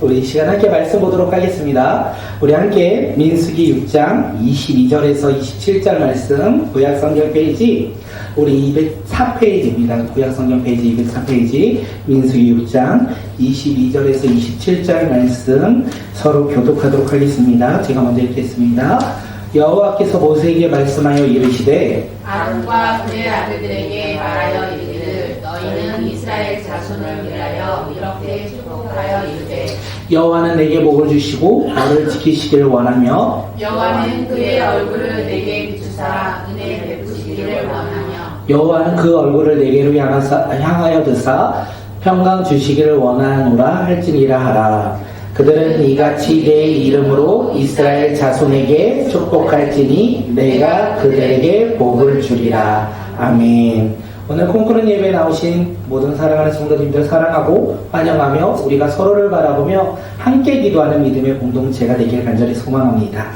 우리 이 시간 함께 말씀 보도록 하겠습니다. 우리 함께 민수기 6장 22절에서 27절 말씀 구약성경 페이지 우리 204페이지입니다. 구약성경 페이지 204페이지 민수기 6장 22절에서 27절 말씀 서로 교독하도록 하겠습니다. 제가 먼저 읽겠습니다. 여호와께서 모세에게 말씀하여 이르시되 아론과 그의 아들들에게 말하여 이르기를 너희는 이스라엘 자손을 위하여 이렇게 축복하여 이르되 여호와는 내게 복을 주시고 너를 지키시기를 원하며 여호와는 그의 얼굴을 내게 비추사 은혜 베푸시기를 원하며 여호와는 그 얼굴을 내게로 향하여 드사 평강 주시기를 원하노라 할지니라 하라. 그들은 이같이 내 이름으로 이스라엘 자손에게 축복할지니 내가 그들에게 복을 주리라. 아멘. 오늘 콩쿠르 예배에 나오신 모든 사랑하는 성도님들 사랑하고 환영하며 우리가 서로를 바라보며 함께 기도하는 믿음의 공동체가 되길 간절히 소망합니다.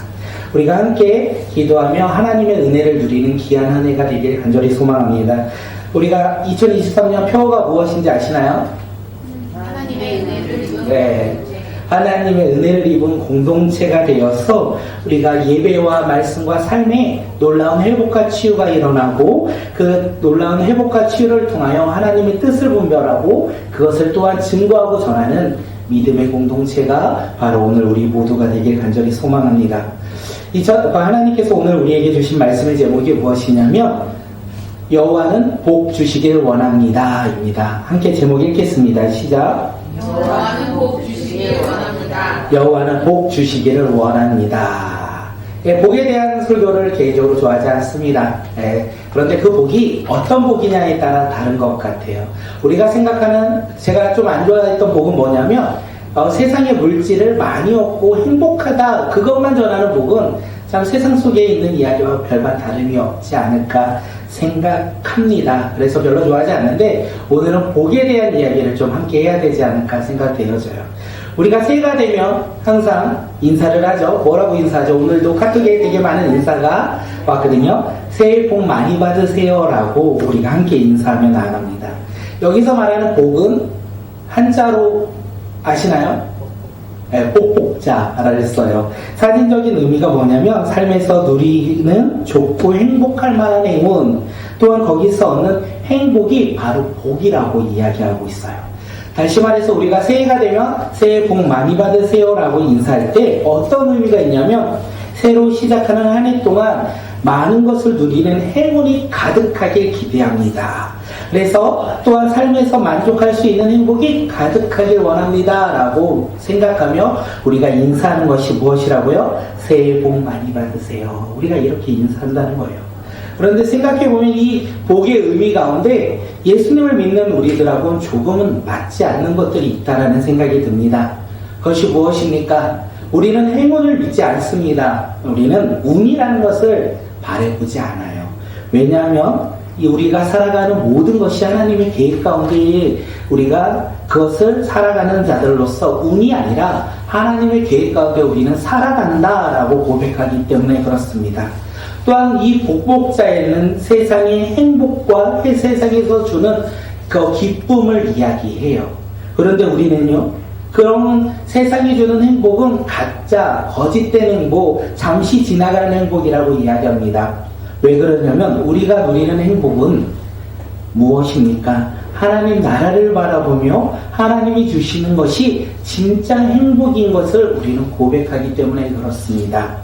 우리가 함께 기도하며 하나님의 은혜를 누리는 귀한 한 해가 되길 간절히 소망합니다. 우리가 2023년 표어가 무엇인지 아시나요? 하나님의 은혜를 입은 네. 하나님의 은혜를 입은 공동체가 되어서 우리가 예배와 말씀과 삶에 놀라운 회복과 치유가 일어나고 그 놀라운 회복과 치유를 통하여 하나님의 뜻을 분별하고 그것을 또한 증거하고 전하는 믿음의 공동체가 바로 오늘 우리 모두가 되길 간절히 소망합니다. 하나님께서 오늘 우리에게 주신 말씀의 제목이 무엇이냐면 여호와는 복 주시기를 원합니다 입니다. 함께 제목 읽겠습니다. 시작. 여호와는 복 주시기를 원합니다. 여호와는 복 주시기를 원합니다. 예, 복에 대한 설교를 개인적으로 좋아하지 않습니다. 그런데 그 복이 어떤 복이냐에 따라 다른 것 같아요. 우리가 생각하는, 제가 좀 안 좋아했던 복은 뭐냐면 세상의 물질을 많이 얻고 행복하다 그것만 전하는 복은 참 세상 속에 있는 이야기와 별반 다름이 없지 않을까 생각합니다. 그래서 별로 좋아하지 않는데 오늘은 복에 대한 이야기를 좀 함께 해야 되지 않을까 생각되어져요. 우리가 새해가 되면 항상 인사를 하죠. 뭐라고 인사하죠? 오늘도 카톡에 되게 많은 인사가 왔거든요. 새해 복 많이 받으세요 라고 우리가 함께 인사하며 나갑니다. 여기서 말하는 복은 한자로 아시나요? 복복자를 써요. 사진적인 의미가 뭐냐면 삶에서 누리는 좋고 행복할 만한 행운, 또한 거기서 얻는 행복이 바로 복이라고 이야기하고 있어요. 다시 말해서 우리가 새해가 되면 새해 복 많이 받으세요 라고 인사할 때 어떤 의미가 있냐면 새로 시작하는 한 해 동안 많은 것을 누리는 행운이 가득하길 기대합니다. 그래서 또한 삶에서 만족할 수 있는 행복이 가득하길 원합니다 라고 생각하며 우리가 인사하는 것이 무엇이라고요? 새해 복 많이 받으세요. 우리가 이렇게 인사한다는 거예요. 그런데 생각해보면 이 복의 의미 가운데 예수님을 믿는 우리들하고는 조금은 맞지 않는 것들이 있다는 생각이 듭니다. 그것이 무엇입니까? 우리는 행운을 믿지 않습니다. 우리는 운이라는 것을 바라보지 않아요. 왜냐하면 우리가 살아가는 모든 것이 하나님의 계획 가운데 우리가 그것을 살아가는 자들로서 운이 아니라 하나님의 계획 가운데 우리는 살아간다라고 고백하기 때문에 그렇습니다. 또한 이 복복자에는 세상의 행복과 세상에서 주는 그 기쁨을 이야기해요. 그런데 우리는요, 그런 세상이 주는 행복은 가짜, 거짓된 행복, 잠시 지나가는 행복이라고 이야기합니다. 왜 그러냐면 우리가 누리는 행복은 무엇입니까? 하나님 나라를 바라보며 하나님이 주시는 것이 진짜 행복인 것을 우리는 고백하기 때문에 그렇습니다.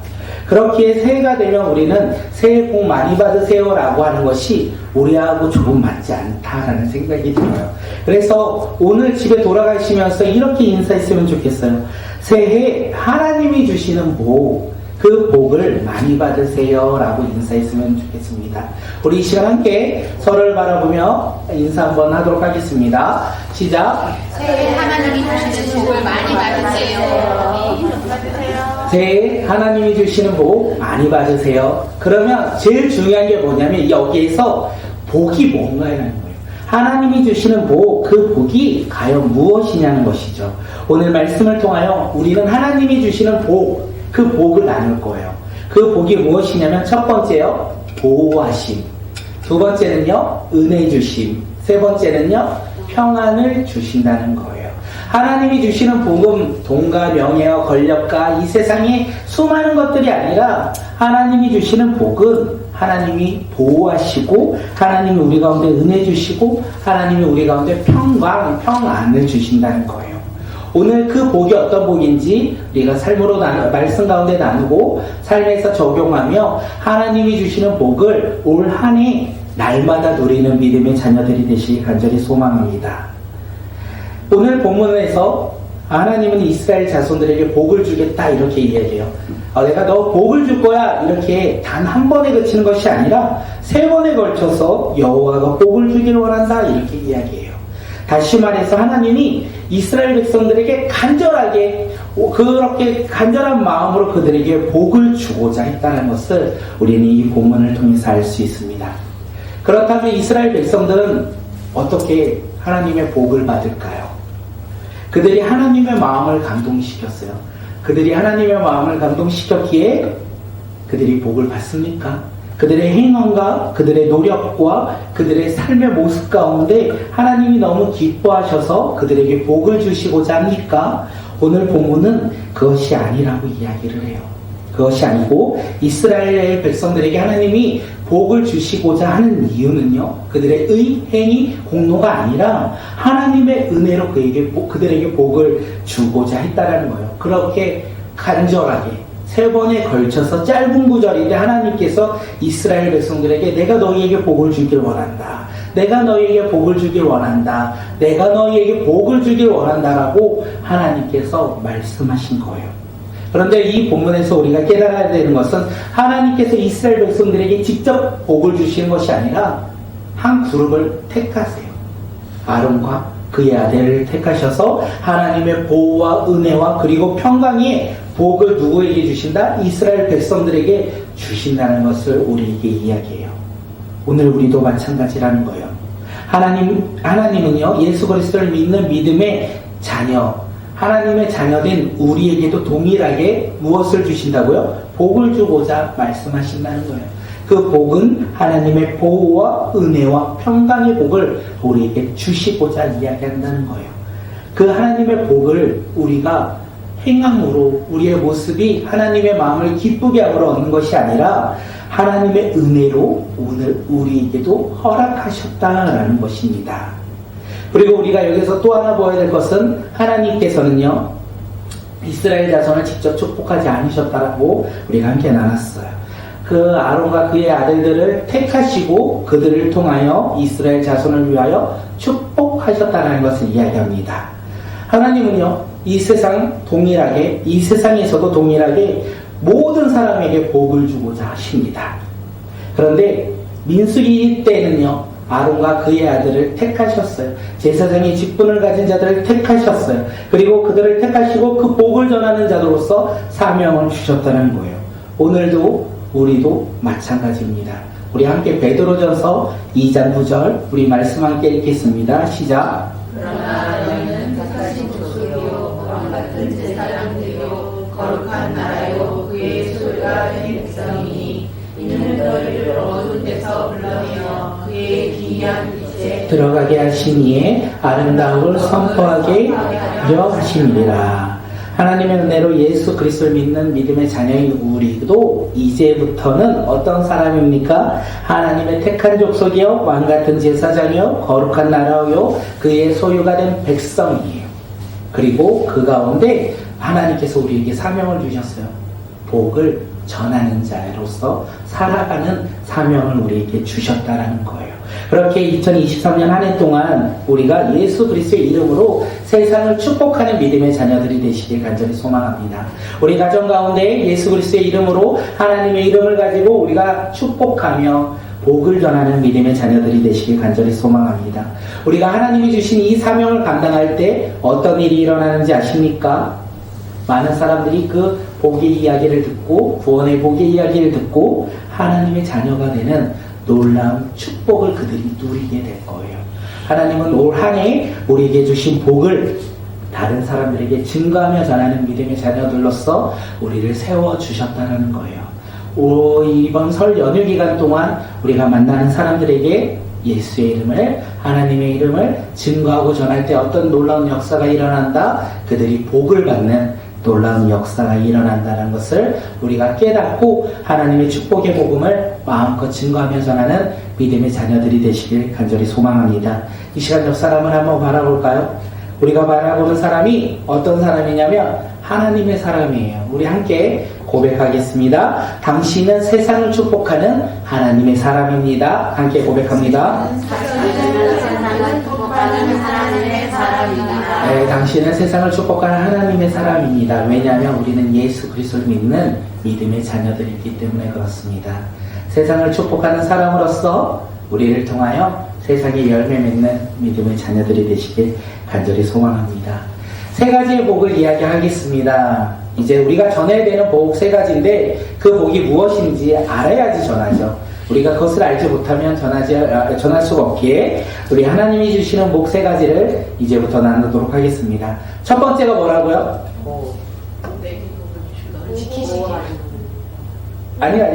그렇기에 새해가 되면 우리는 새해 복 많이 받으세요 라고 하는 것이 우리하고 조금 맞지 않다라는 생각이 들어요. 그래서 오늘 집에 돌아가시면서 이렇게 인사했으면 좋겠어요. 새해 하나님이 주시는 복, 그 복을 많이 받으세요 라고 인사했으면 좋겠습니다. 우리 이 시간 함께 서로를 바라보며 인사 한번 하도록 하겠습니다. 시작. 새해 하나님이 주시는 복을 많이 받으세요. 새해 하나님이 주시는 복 많이 받으세요. 그러면 제일 중요한 게 뭐냐면 여기에서 복이 뭔가라는 거예요. 하나님이 주시는 복, 그 복이 과연 무엇이냐는 것이죠. 오늘 말씀을 통하여 우리는 하나님이 주시는 복, 그 복을 나눌 거예요. 그 복이 무엇이냐면 첫 번째요, 보호하심. 두 번째는요, 은혜 주심. 세 번째는요, 평안을 주신다는 거예요. 하나님이 주시는 복음, 돈과 명예와 권력과 이 세상의 수많은 것들이 아니라 하나님이 주시는 복은 하나님이 보호하시고 하나님이 우리 가운데 은혜 주시고 하나님이 우리 가운데 평안을 주신다는 거예요. 오늘 그 복이 어떤 복인지 우리가 삶으로 말씀 가운데 나누고 삶에서 적용하며 하나님이 주시는 복을 올 한 해 날마다 누리는 믿음의 자녀들이 되시길 간절히 소망합니다. 오늘 본문에서 하나님은 이스라엘 자손들에게 복을 주겠다 이렇게 이야기해요. 내가 너 복을 줄 거야 이렇게 단 한 번에 그치는 것이 아니라 3번에 걸쳐서 여호와가 복을 주길 원한다 이렇게 이야기해요. 다시 말해서 하나님이 이스라엘 백성들에게 간절하게 그렇게 간절한 마음으로 그들에게 복을 주고자 했다는 것을 우리는 이 본문을 통해서 알 수 있습니다. 그렇다면 이스라엘 백성들은 어떻게 하나님의 복을 받을까요? 그들이 하나님의 마음을 감동시켰어요. 그들이 하나님의 마음을 감동시켰기에 그들이 복을 받습니까? 그들의 행함과 그들의 노력과 그들의 삶의 모습 가운데 하나님이 너무 기뻐하셔서 그들에게 복을 주시고자 합니까? 오늘 본문은 그것이 아니라고 이야기를 해요. 그것이 아니고 이스라엘 백성들에게 하나님이 복을 주시고자 하는 이유는요, 그들의 행위, 공로가 아니라 하나님의 은혜로 그들에게 복을 주고자 했다라는 거예요. 그렇게 간절하게 3번에 걸쳐서 짧은 구절인데 하나님께서 이스라엘 백성들에게 내가 너희에게 복을 주길 원한다. 내가 너희에게 복을 주길 원한다. 내가 너희에게 복을 주길 원한다라고 하나님께서 말씀하신 거예요. 그런데 이 본문에서 우리가 깨달아야 되는 것은 하나님께서 이스라엘 백성들에게 직접 복을 주시는 것이 아니라 한 그룹을 택하세요. 아론과 그의 아들을 택하셔서 하나님의 보호와 은혜와 그리고 평강의 복을 누구에게 주신다? 이스라엘 백성들에게 주신다는 것을 우리에게 이야기해요. 오늘 우리도 마찬가지라는 거예요. 하나님은요, 예수 그리스도를 믿는 믿음의 자녀, 하나님의 자녀된 우리에게도 동일하게 무엇을 주신다고요? 복을 주고자 말씀하신다는 거예요. 그 복은 하나님의 보호와 은혜와 평강의 복을 우리에게 주시고자 이야기한다는 거예요. 그 하나님의 복을 우리가 행함으로 우리의 모습이 하나님의 마음을 기쁘게 함으로 얻는 것이 아니라 하나님의 은혜로 오늘 우리에게도 허락하셨다라는 것입니다. 그리고 우리가 여기서 또 하나 보아야 될 것은 하나님께서는요, 이스라엘 자손을 직접 축복하지 않으셨다고 우리가 함께 나눴어요. 그 아론과 그의 아들들을 택하시고 그들을 통하여 이스라엘 자손을 위하여 축복하셨다는 것을 이야기합니다. 하나님은요, 이 세상에서도 동일하게 모든 사람에게 복을 주고자 하십니다. 그런데 민수기 때는요, 아론과 그의 아들을 택하셨어요. 제사장의 직분을 가진 자들을 택하셨어요. 그리고 그들을 택하시고 그 복을 전하는 자로서 사명을 주셨다는 거예요. 오늘도 우리도 마찬가지입니다. 우리 함께 베드로전서 2장 9절 우리 말씀 함께 읽겠습니다. 시작. 그러나 너희는 택하신 족속이요 왕 같은 제사장들이요 거룩한 나라요 그의 소유가 된 백성이니 이는 너희를 어두운 데서 불러내어 그의 기이한 빛에 들어가게 하신 이의 아름다움을 선포하게 하려 하심이라. 하나님의 은혜로 예수 그리스도를 믿는 믿음의 자녀인 우리도 이제부터는 어떤 사람입니까? 하나님의 택한 족속이요 왕같은 제사장이요 거룩한 나라요 그의 소유가 된 백성이에요. 그리고 그 가운데 하나님께서 우리에게 사명을 주셨어요. 복을 전하는 자로서 살아가는 사명을 우리에게 주셨다라는 거예요. 그렇게 2023년 한 해 동안 우리가 예수 그리스도의 이름으로 세상을 축복하는 믿음의 자녀들이 되시길 간절히 소망합니다. 우리 가정 가운데 예수 그리스도의 이름으로 하나님의 이름을 가지고 우리가 축복하며 복을 전하는 믿음의 자녀들이 되시길 간절히 소망합니다. 우리가 하나님이 주신 이 사명을 감당할 때 어떤 일이 일어나는지 아십니까? 많은 사람들이 그 복의 이야기를 듣고 구원의 복의 이야기를 듣고 하나님의 자녀가 되는 놀라운 축복을 그들이 누리게 될 거예요. 하나님은 올 한 해 우리에게 주신 복을 다른 사람들에게 증거하며 전하는 믿음의 자녀들로서 우리를 세워주셨다는 거예요. 이번 설 연휴 기간 동안 우리가 만나는 사람들에게 예수의 이름을, 하나님의 이름을 증거하고 전할 때 어떤 놀라운 역사가 일어난다. 그들이 복을 받는 놀라운 역사가 일어난다는 것을 우리가 깨닫고 하나님의 축복의 복음을 마음껏 증거하며 전하는 믿음의 자녀들이 되시길 간절히 소망합니다. 이 시간 옆 사람을 한번 바라볼까요? 우리가 바라보는 사람이 어떤 사람이냐면 하나님의 사람이에요. 우리 함께 고백하겠습니다. 당신은 세상을 축복하는 하나님의 사람입니다. 함께 고백합니다. 네, 당신은 세상을 축복하는 하나님의 사람입니다. 왜냐하면 우리는 예수 그리스도를 믿는 믿음의 자녀들이기 때문에 그렇습니다. 세상을 축복하는 사람으로서 우리를 통하여 세상에 열매 맺는 믿음의 자녀들이 되시길 간절히 소망합니다. 세 가지의 복을 이야기하겠습니다. 이제 우리가 전해야 되는 복 세 가지인데 그 복이 무엇인지 알아야지 전하죠. 우리가 그것을 알지 못하면 전할 수가 없기에 우리 하나님이 주시는 복 세 가지를 이제부터 나누도록 하겠습니다. 첫 번째가 뭐라고요? 지키시기. 아니요.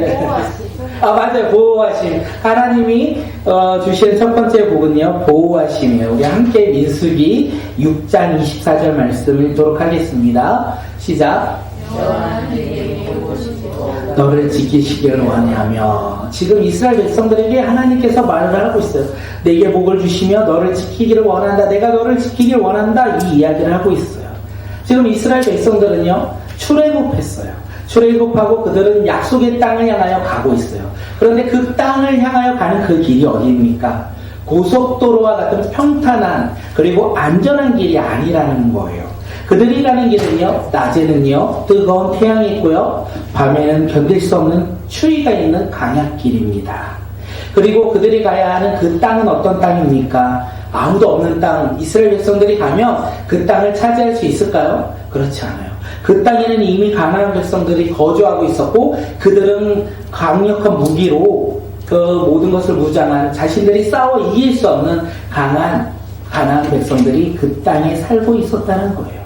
맞아요. 보호하심. 하나님이 주시는 첫 번째 복은요, 보호하심이에요. 우리 함께 민수기 6장 24절 말씀 읽도록 하겠습니다. 시작. 너를 지키시기를 원하며. 지금 이스라엘 백성들에게 하나님께서 말을 하고 있어요. 내게 복을 주시며 너를 지키기를 원한다. 내가 너를 지키기를 원한다. 이 이야기를 하고 있어요. 지금 이스라엘 백성들은요, 출애굽했어요. 출애굽하고 그들은 약속의 땅을 향하여 가고 있어요. 그런데 그 땅을 향하여 가는 그 길이 어디입니까? 고속도로와 같은 평탄한 그리고 안전한 길이 아니라는 거예요. 그들이 가는 길은요, 낮에는요 뜨거운 태양이 있고요, 밤에는 견딜 수 없는 추위가 있는 강약길입니다. 그리고 그들이 가야 하는 그 땅은 어떤 땅입니까? 아무도 없는 땅. 이스라엘 백성들이 가면 그 땅을 차지할 수 있을까요? 그렇지 않아요. 그 땅에는 이미 가나안 백성들이 거주하고 있었고 그들은 강력한 무기로 그 모든 것을 무장한 자신들이 싸워 이길 수 없는 강한 가나안 백성들이 그 땅에 살고 있었다는 거예요.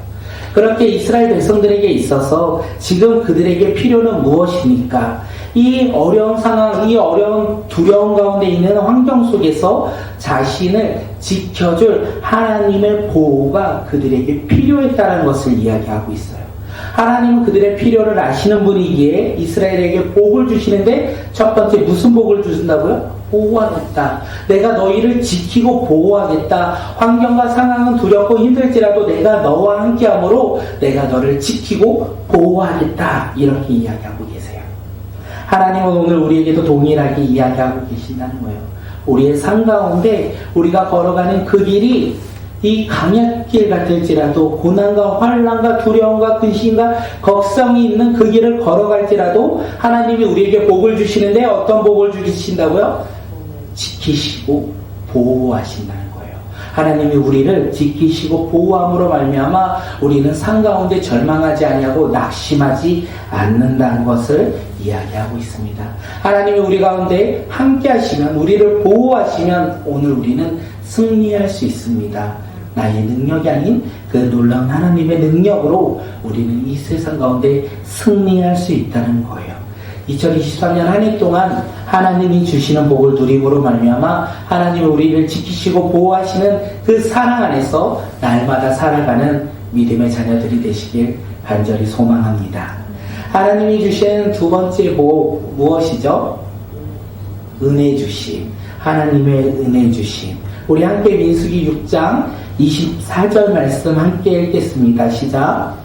그렇게 이스라엘 백성들에게 있어서 지금 그들에게 필요는 무엇입니까? 이 어려운 상황, 이 어려운 두려움 가운데 있는 환경 속에서 자신을 지켜줄 하나님의 보호가 그들에게 필요했다는 것을 이야기하고 있어요. 하나님은 그들의 필요를 아시는 분이기에 이스라엘에게 복을 주시는데 첫 번째 무슨 복을 주신다고요? 보호하겠다. 내가 너희를 지키고 보호하겠다. 환경과 상황은 두렵고 힘들지라도 내가 너와 함께함으로 내가 너를 지키고 보호하겠다. 이렇게 이야기하고 계세요. 하나님은 오늘 우리에게도 동일하게 이야기하고 계신다는 거예요. 우리의 삶 가운데 우리가 걸어가는 그 길이 이 강약길 같을지라도 고난과 환난과 두려움과 근심과 걱정이 있는 그 길을 걸어갈지라도 하나님이 우리에게 복을 주시는데 어떤 복을 주신다고요? 지키시고 보호하신다는 거예요. 하나님이 우리를 지키시고 보호함으로 말미암아 우리는 삶 가운데 절망하지 아니하고 낙심하지 않는다는 것을 이야기하고 있습니다. 하나님이 우리 가운데 함께 하시면, 우리를 보호하시면 오늘 우리는 승리할 수 있습니다. 나의 능력이 아닌 그 놀라운 하나님의 능력으로 우리는 이 세상 가운데 승리할 수 있다는 거예요. 2023년 한 해 동안 하나님이 주시는 복을 누림으로 말미암아 하나님이 우리를 지키시고 보호하시는 그 사랑 안에서 날마다 살아가는 믿음의 자녀들이 되시길 간절히 소망합니다. 하나님이 주시는 두 번째 복 무엇이죠? 은혜 주심. 하나님의 은혜 주심. 우리 함께 민수기 6장 24절 말씀 함께 읽겠습니다. 시작.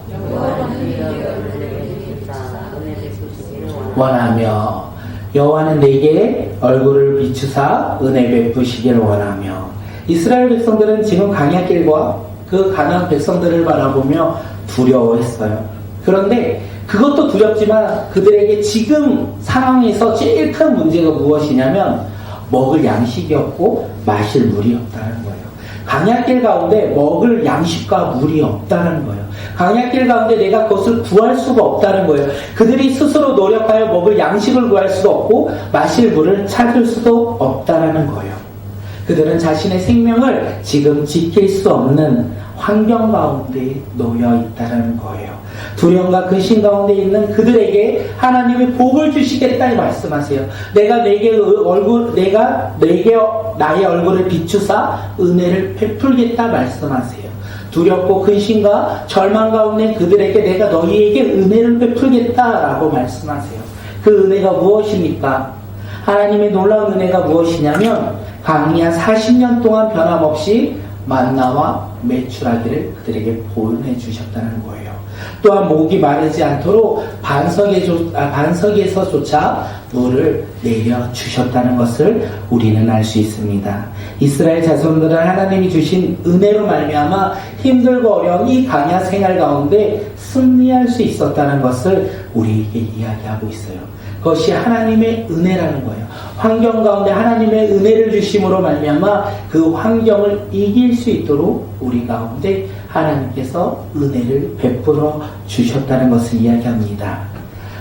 원하며 여호와는 내게 얼굴을 비추사 은혜 베푸시기를 원하며. 이스라엘 백성들은 지금 강약길과 그 가나안 백성들을 바라보며 두려워했어요. 그런데 그것도 두렵지만 그들에게 지금 상황에서 제일 큰 문제가 무엇이냐면 먹을 양식이 없고 마실 물이 없다는 거예요. 강약길 가운데 먹을 양식과 물이 없다는 거예요. 강약길 가운데 내가 그것을 구할 수가 없다는 거예요. 그들이 스스로 노력하여 먹을 양식을 구할 수도 없고 마실 물을 찾을 수도 없다는 거예요. 그들은 자신의 생명을 지금 지킬 수 없는 환경 가운데 놓여 있다는 거예요. 두려움과 근심 가운데 있는 그들에게 하나님이 복을 주시겠다 말씀하세요. 내가 내게 나의 얼굴을 비추사 은혜를 베풀겠다 말씀하세요. 두렵고 근심과 절망 가운데 그들에게 내가 너희에게 은혜를 베풀겠다라고 말씀하세요. 그 은혜가 무엇입니까? 하나님의 놀라운 은혜가 무엇이냐면 광야 40년 동안 변함없이 만나와 메추라기를 그들에게 보내주셨다는 거예요. 또한 목이 마르지 않도록 반석에서조차 물을 내려주셨다는 것을 우리는 알 수 있습니다. 이스라엘 자손들은 하나님이 주신 은혜로 말미암아 힘들고 어려운 이 광야 생활 가운데 승리할 수 있었다는 것을 우리에게 이야기하고 있어요. 그것이 하나님의 은혜라는 거예요. 환경 가운데 하나님의 은혜를 주심으로 말미암아 그 환경을 이길 수 있도록 우리 가운데 하나님께서 은혜를 베풀어 주셨다는 것을 이야기합니다.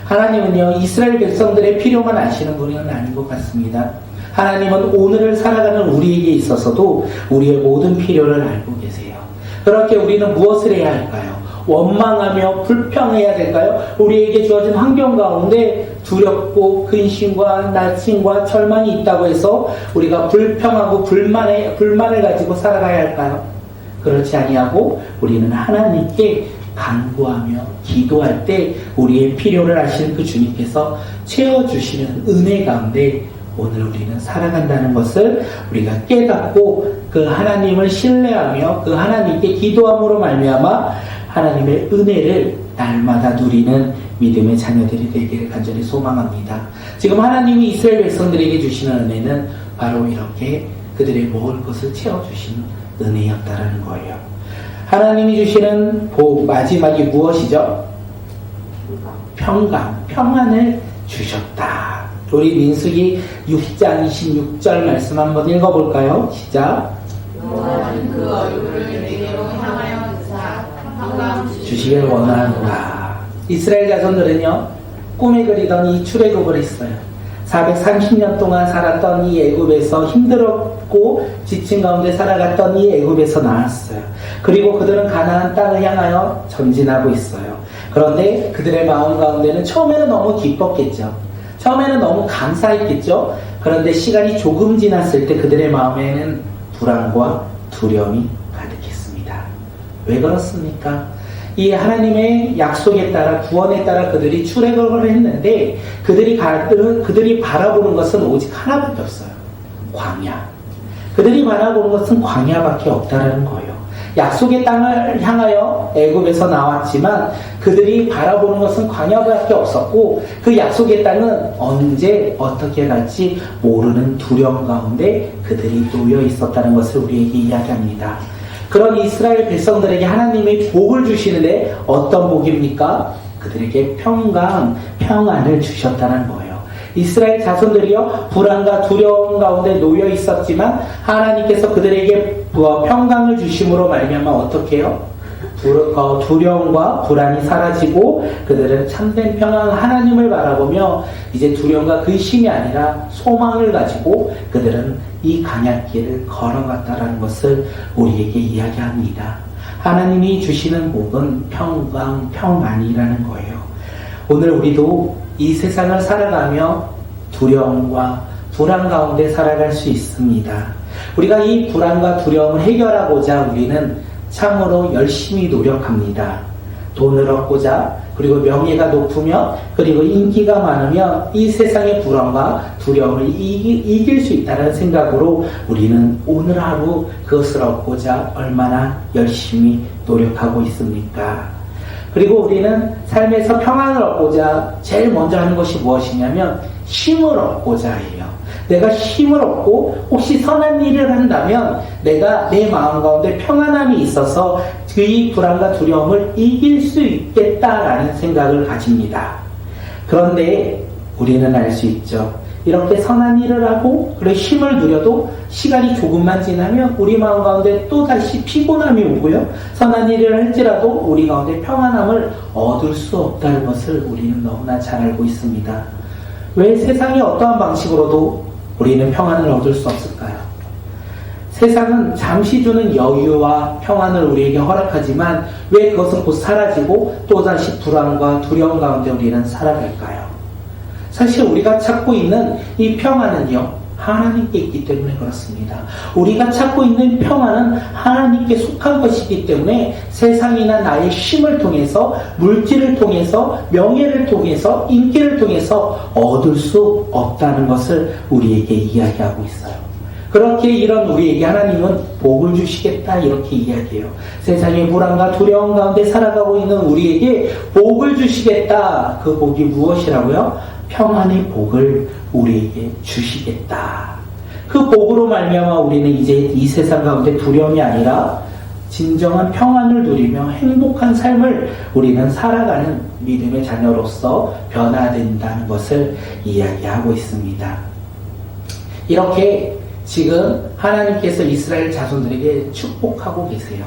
하나님은요, 이스라엘 백성들의 필요만 아시는 분은 아닌 것 같습니다. 하나님은 오늘을 살아가는 우리에게 있어서도 우리의 모든 필요를 알고 계세요. 그렇게 우리는 무엇을 해야 할까요? 원망하며 불평해야 될까요? 우리에게 주어진 환경 가운데 두렵고 근심과 낙심과 절망이 있다고 해서 우리가 불평하고 불만을 가지고 살아가야 할까요? 그렇지 아니하고 우리는 하나님께 간구하며 기도할 때 우리의 필요를 아시는 그 주님께서 채워주시는 은혜 가운데 오늘 우리는 살아간다는 것을 우리가 깨닫고 그 하나님을 신뢰하며 그 하나님께 기도함으로 말미암아 하나님의 은혜를 날마다 누리는 믿음의 자녀들이 되기를 간절히 소망합니다. 지금 하나님이 이스라엘 백성들에게 주시는 은혜는 바로 이렇게 그들의 먹을 것을 채워주시는 은혜였다라는 거예요. 하나님이 주시는 복 마지막이 무엇이죠? 평안을 주셨다. 우리 민수기 6장 26절 말씀 한번 읽어볼까요? 시작. 여호와는 그 얼굴을 내게로 향하여 평강 주시길 원하노라. 이스라엘 자손들은요, 꿈에 그리던 이 출애굽을 했어요. 430년 동안 살았던 이 애굽에서 힘들었고 지친 가운데 살아갔던 이 애굽에서 나왔어요. 그리고 그들은 가나안 땅을 향하여 전진하고 있어요. 그런데 그들의 마음 가운데는 처음에는 너무 기뻤겠죠. 처음에는 너무 감사했겠죠. 그런데 시간이 조금 지났을 때 그들의 마음에는 불안과 두려움이 가득했습니다. 왜 그렇습니까? 이 하나님의 약속에 따라 구원에 따라 그들이 출애굽을 했는데 그들이 바라보는 것은 오직 하나밖에 없어요. 광야. 그들이 바라보는 것은 광야밖에 없다라는 거예요. 약속의 땅을 향하여 애굽에서 나왔지만 그들이 바라보는 것은 광야밖에 없었고 그 약속의 땅은 언제 어떻게 갈지 모르는 두려움 가운데 그들이 놓여 있었다는 것을 우리에게 이야기합니다. 그런 이스라엘 백성들에게 하나님이 복을 주시는데 어떤 복입니까? 그들에게 평안을 주셨다는 거예요. 이스라엘 자손들이요, 불안과 두려움 가운데 놓여 있었지만 하나님께서 그들에게 평강을 주심으로 말미암아 어떻게 해요? 두려움과 불안이 사라지고 그들은 참된 평안 하나님을 바라보며 이제 두려움과 근심이 아니라 소망을 가지고 그들은 이 광야길을 걸어갔다라는 것을 우리에게 이야기합니다. 하나님이 주시는 복은 평안이라는 거예요. 오늘 우리도 이 세상을 살아가며 두려움과 불안 가운데 살아갈 수 있습니다. 우리가 이 불안과 두려움을 해결하고자 우리는 참으로 열심히 노력합니다. 돈을 얻고자, 그리고 명예가 높으며, 그리고 인기가 많으면 이 세상의 불안과 두려움을 이길 수 있다는 생각으로 우리는 오늘 하루 그것을 얻고자 얼마나 열심히 노력하고 있습니까? 그리고 우리는 삶에서 평안을 얻고자 제일 먼저 하는 것이 무엇이냐면 힘을 얻고자 해요. 내가 힘을 얻고 혹시 선한 일을 한다면 내가 내 마음 가운데 평안함이 있어서 그 불안과 두려움을 이길 수 있겠다라는 생각을 가집니다. 그런데 우리는 알 수 있죠. 이렇게 선한 일을 하고 그리고 힘을 누려도 시간이 조금만 지나면 우리 마음 가운데 또 다시 피곤함이 오고요. 선한 일을 할지라도 우리 가운데 평안함을 얻을 수 없다는 것을 우리는 너무나 잘 알고 있습니다. 왜 세상의 어떠한 방식으로도 우리는 평안을 얻을 수 없을까요? 세상은 잠시 주는 여유와 평안을 우리에게 허락하지만 왜 그것은 곧 사라지고 또다시 불안과 두려움 가운데 우리는 살아갈까요? 사실 우리가 찾고 있는 이 평안은요, 하나님께 있기 때문에 그렇습니다. 우리가 찾고 있는 평안은 하나님께 속한 것이기 때문에 세상이나 나의 힘을 통해서, 물질을 통해서, 명예를 통해서, 인기를 통해서 얻을 수 없다는 것을 우리에게 이야기하고 있어요. 그렇게 이런 우리에게 하나님은 복을 주시겠다 이렇게 이야기해요. 세상의 불안과 두려움 가운데 살아가고 있는 우리에게 복을 주시겠다. 그 복이 무엇이라고요? 평안의 복을 우리에게 주시겠다. 그 복으로 말미암아 우리는 이제 이 세상 가운데 두려움이 아니라 진정한 평안을 누리며 행복한 삶을 우리는 살아가는 믿음의 자녀로서 변화된다는 것을 이야기하고 있습니다. 이렇게 지금 하나님께서 이스라엘 자손들에게 축복하고 계세요.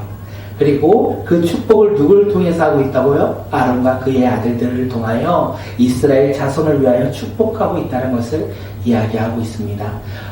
그리고 그 축복을 누구를 통해서 하고 있다고요? 아론과 그의 아들들을 통하여 이스라엘 자손을 위하여 축복하고 있다는 것을 이야기하고 있습니다.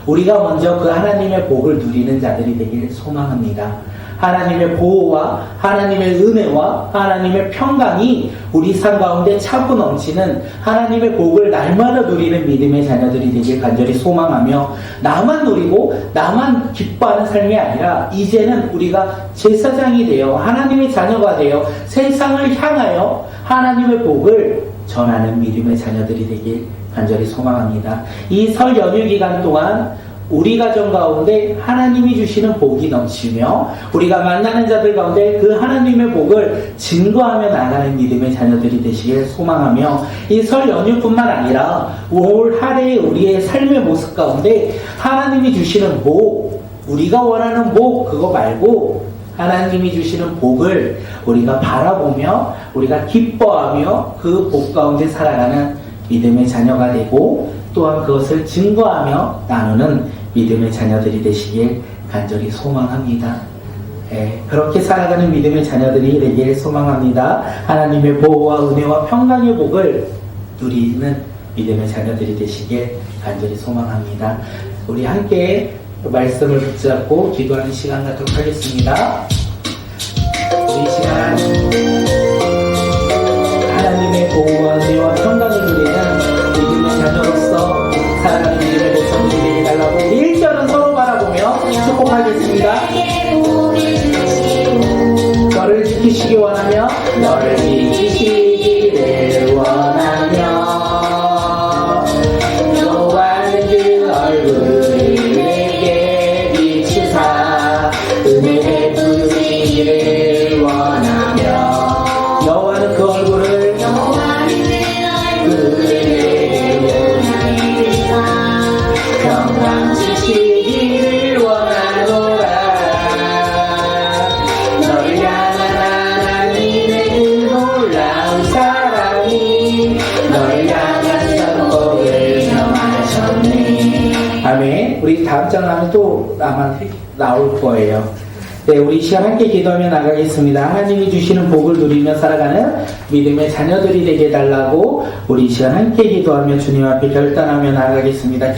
우리가 먼저 그 하나님의 복을 누리는 자들이 되기를 소망합니다. 하나님의 보호와 하나님의 은혜와 하나님의 평강이 우리 삶 가운데 차고 넘치는 하나님의 복을 날마다 누리는 믿음의 자녀들이 되길 간절히 소망하며, 나만 누리고 나만 기뻐하는 삶이 아니라 이제는 우리가 제사장이 되어 하나님의 자녀가 되어 세상을 향하여 하나님의 복을 전하는 믿음의 자녀들이 되길 간절히 소망합니다. 이 설 연휴 기간 동안 우리 가정 가운데 하나님이 주시는 복이 넘치며 우리가 만나는 자들 가운데 그 하나님의 복을 증거하며 나가는 믿음의 자녀들이 되시길 소망하며, 이 설 연휴뿐만 아니라 올 한해의 우리의 삶의 모습 가운데 하나님이 주시는 복, 우리가 원하는 복 그거 말고 하나님이 주시는 복을 우리가 바라보며 우리가 기뻐하며 그 복 가운데 살아가는 믿음의 자녀가 되고, 또한 그것을 증거하며 나누는 믿음의 자녀들이 되시길 간절히 소망합니다. 그렇게 살아가는 믿음의 자녀들이 되길 소망합니다. 하나님의 보호와 은혜와 평강의 복을 누리는 믿음의 자녀들이 되시길 간절히 소망합니다. 우리 함께 말씀을 붙잡고 기도하는 시간 갖도록 하겠습니다. 우리 시간 하나님의 보호와 은혜와 평강을 누리는 믿음의 자녀로서 살아가는 믿음의 백성들이 되게 달라고 1절은 서로 바라보며 축복하겠습니다. 너를 지키시기 원하며 너를 지키시기를 원하며 여호와는 그 얼굴을 내게 비추사 은혜 베푸시기를 원하며, 여호와는 그 얼굴을 평강 주시기를 원하노라. 너를 향한 하나님의 그 놀라운 사랑이 너를 향한 축복을 명하셨네. 아멘. 우리 다음 장 하면 또 아마 나올 거예요. 네, 우리 시간 함께 기도하며 나가겠습니다. 하나님이 주시는 복을 누리며 살아가는 믿음의 자녀들이 되게 해달라고 우리 시간 함께 기도하며 주님 앞에 결단하며 나가겠습니다.